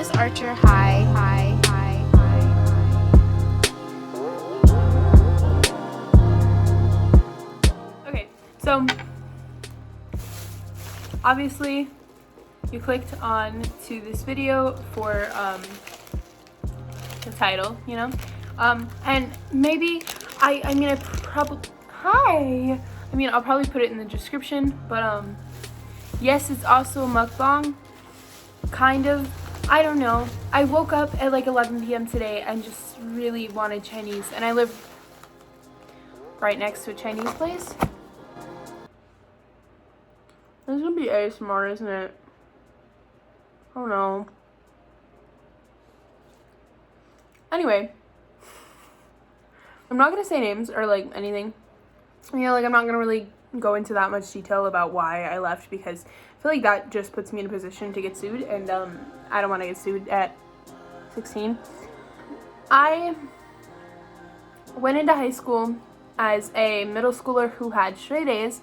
Miss Archer. Hi, hi, hi, hi, hi. Okay, so obviously you clicked on to this video for the title, you know, and maybe I mean I'll probably put it in the description, but yes, it's also a mukbang, kind of. I don't know. I woke up at like 11 p.m. today and just really wanted Chinese, and I live right next to a Chinese place. This is gonna be ASMR, isn't it? Oh no. Anyway, I'm not gonna say names or like anything. You know, like I'm not gonna really go into that much detail about why I left, because I feel like that just puts me in a position to get sued, and I don't want to get sued at 16. I went into high school as a middle schooler who had straight A's,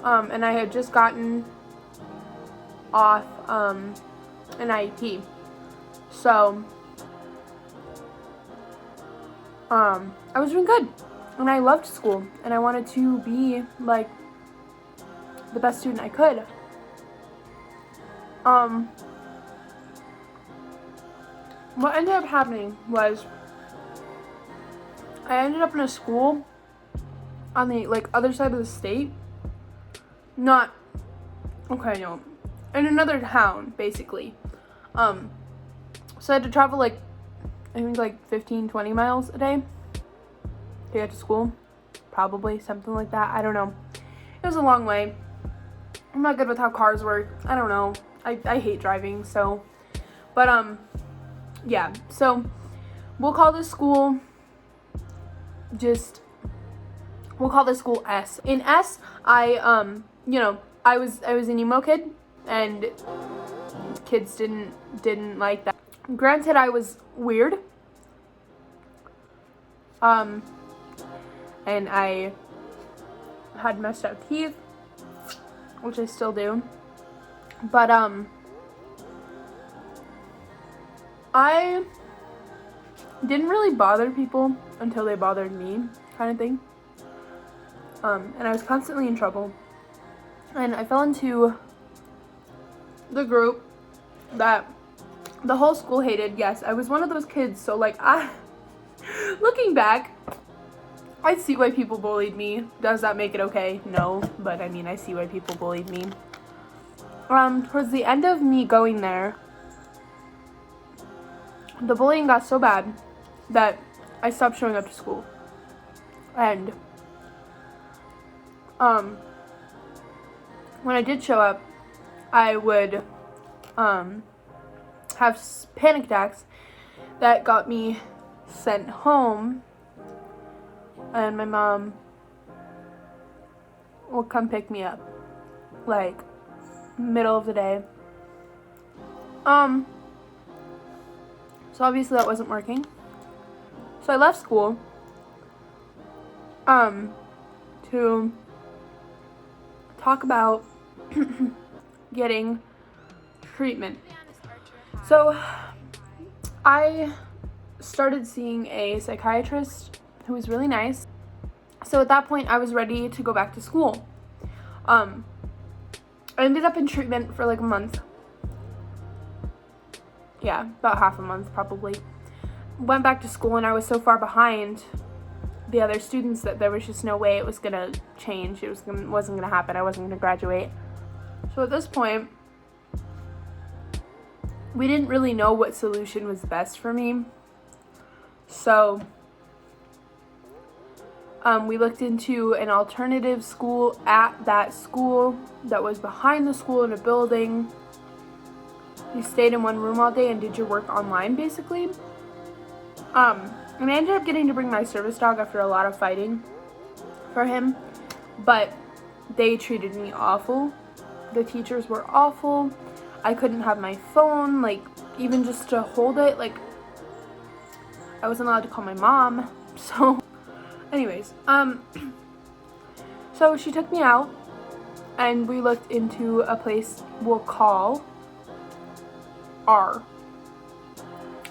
and I had just gotten off an IEP. So I was doing good, and I loved school, and I wanted to be like the best student I could. What ended up happening was I ended up in a school on the like other side of the state. No, in another town basically. So I had to travel like I think like 15-20 miles a day to get to school, probably something like that. I don't know. It was a long way. I'm not good with how cars work. I don't know. I hate driving, so. But yeah. So we'll call this school S. In S, I was an emo kid, and kids didn't like that. Granted, I was weird. And I had messed up teeth, which I still do. But I didn't really bother people until they bothered me, kind of thing. And I was constantly in trouble. And I fell into the group that the whole school hated. Yes, I was one of those kids. So like looking back, I see why people bullied me. Does that make it okay? No, but I mean, I see why people bullied me. Towards the end of me going there, the bullying got so bad that I stopped showing up to school. And when I did show up, I would have panic attacks that got me sent home, and my mom would come pick me up like middle of the day. So obviously that wasn't working, so I left school to talk about getting treatment. So I started seeing a psychiatrist who was really nice. So at that point I was ready to go back to school. I ended up in treatment for like a month. Yeah, about half a month probably. Went back to school, and I was so far behind the other students that there was just no way it was gonna change. Wasn't gonna happen. I wasn't gonna graduate. So at this point, we didn't really know what solution was best for me. So we looked into an alternative school at that school that was behind the school in a building. You stayed in one room all day and did your work online, basically. And I ended up getting to bring my service dog after a lot of fighting for him, but they treated me awful. The teachers were awful. I couldn't have my phone, like, even just to hold it. Like, I wasn't allowed to call my mom. So anyways, so she took me out, and we looked into a place we'll call R.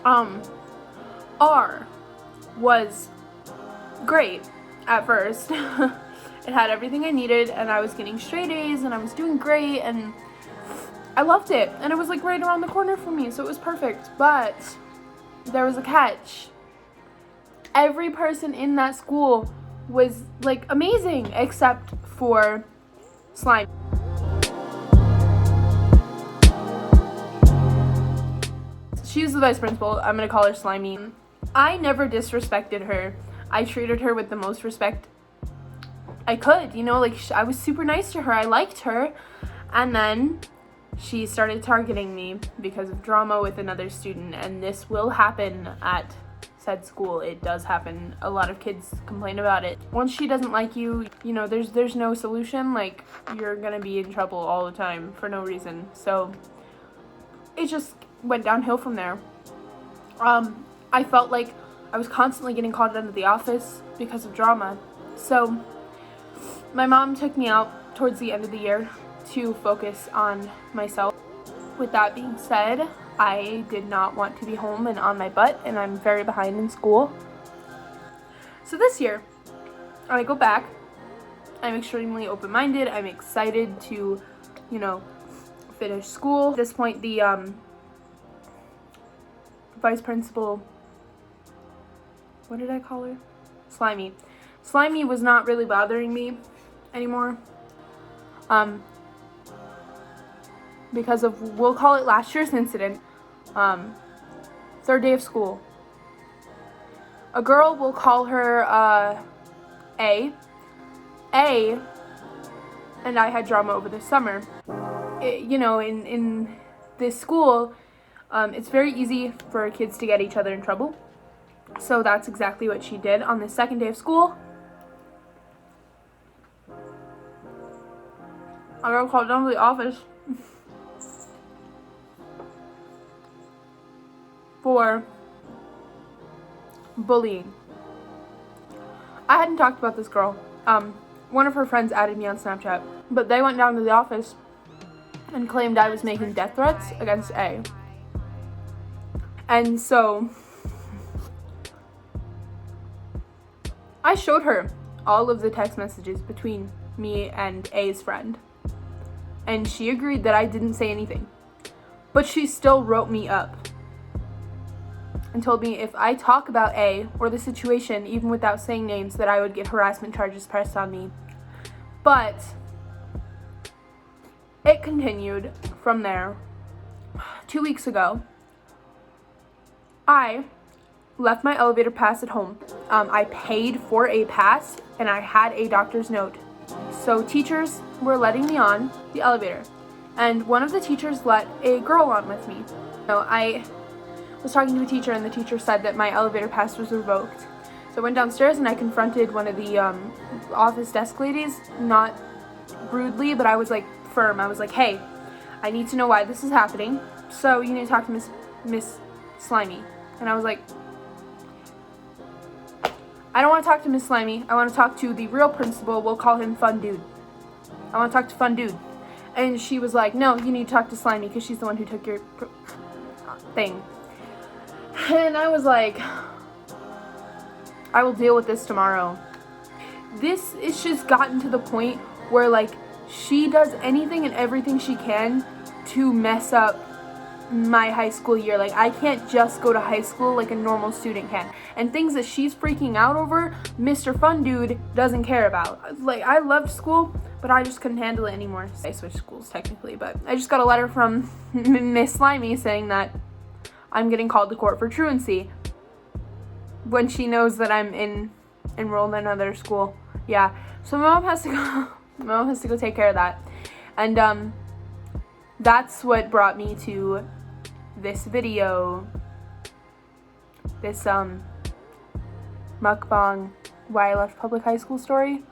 R was great at first. It had everything I needed, and I was getting straight A's, and I was doing great, and I loved it, and it was like right around the corner for me, so it was perfect. But there was a catch. Every person in that school was like amazing except for Slime. She was the vice principal. I'm gonna call her Slimy. I never disrespected her. I treated her with the most respect I could, you know, like I was super nice to her. I liked her. And then she started targeting me because of drama with another student, and this will happen at said school. It does happen. A lot of kids complain about it. Once she doesn't like you, you know, there's no solution. Like, you're gonna be in trouble all the time for no reason. So it just went downhill from there. I felt like I was constantly getting called into the office because of drama. So my mom took me out towards the end of the year to focus on myself. With that being said, I did not want to be home and on my butt, and I'm very behind in school. So this year, I go back. I'm extremely open-minded. I'm excited to, you know, finish school. At this point, the vice principal, what did I call her? Slimy. Slimy was not really bothering me anymore. Because of, we'll call it last year's incident. Third day of school. A girl, we'll call her A, and I had drama over the summer. You know, in this school, it's very easy for kids to get each other in trouble. So that's exactly what she did on the second day of school. I got called down to the office for bullying. I hadn't talked about this girl. One of her friends added me on Snapchat, but they went down to the office and claimed I was making death threats against A. And so I showed her all of the text messages between me and A's friend, and she agreed that I didn't say anything. But she still wrote me up and told me if I talk about A or the situation, even without saying names, that I would get harassment charges pressed on me. But it continued from there. 2 weeks ago, I left my elevator pass at home. I paid for a pass, and I had a doctor's note. So teachers were letting me on the elevator, and one of the teachers let a girl on with me. So I was talking to a teacher, and the teacher said that my elevator pass was revoked. So I went downstairs and I confronted one of the office desk ladies, not rudely, but I was like firm. I was like, hey, I need to know why this is happening. So you need to talk to Miss Slimy. And I was like, I don't want to talk to Miss Slimy. I want to talk to the real principal. We'll call him Fun Dude. I want to talk to Fun Dude. And she was like, no, you need to talk to Slimy because she's the one who took your thing. And I was like, I will deal with this tomorrow. This is just gotten to the point where, like, she does anything and everything she can to mess up my high school year. Like, I can't just go to high school like a normal student can. And things that she's freaking out over, Mr. Fun Dude doesn't care about. Like, I loved school, but I just couldn't handle it anymore. I switched schools technically, but I just got a letter from Miss Slimy saying that I'm getting called to court for truancy when she knows that I'm enrolled in another school. Yeah, so my mom has to go. My mom has to go take care of that, and that's what brought me to this video. This mukbang, why I left public high school story.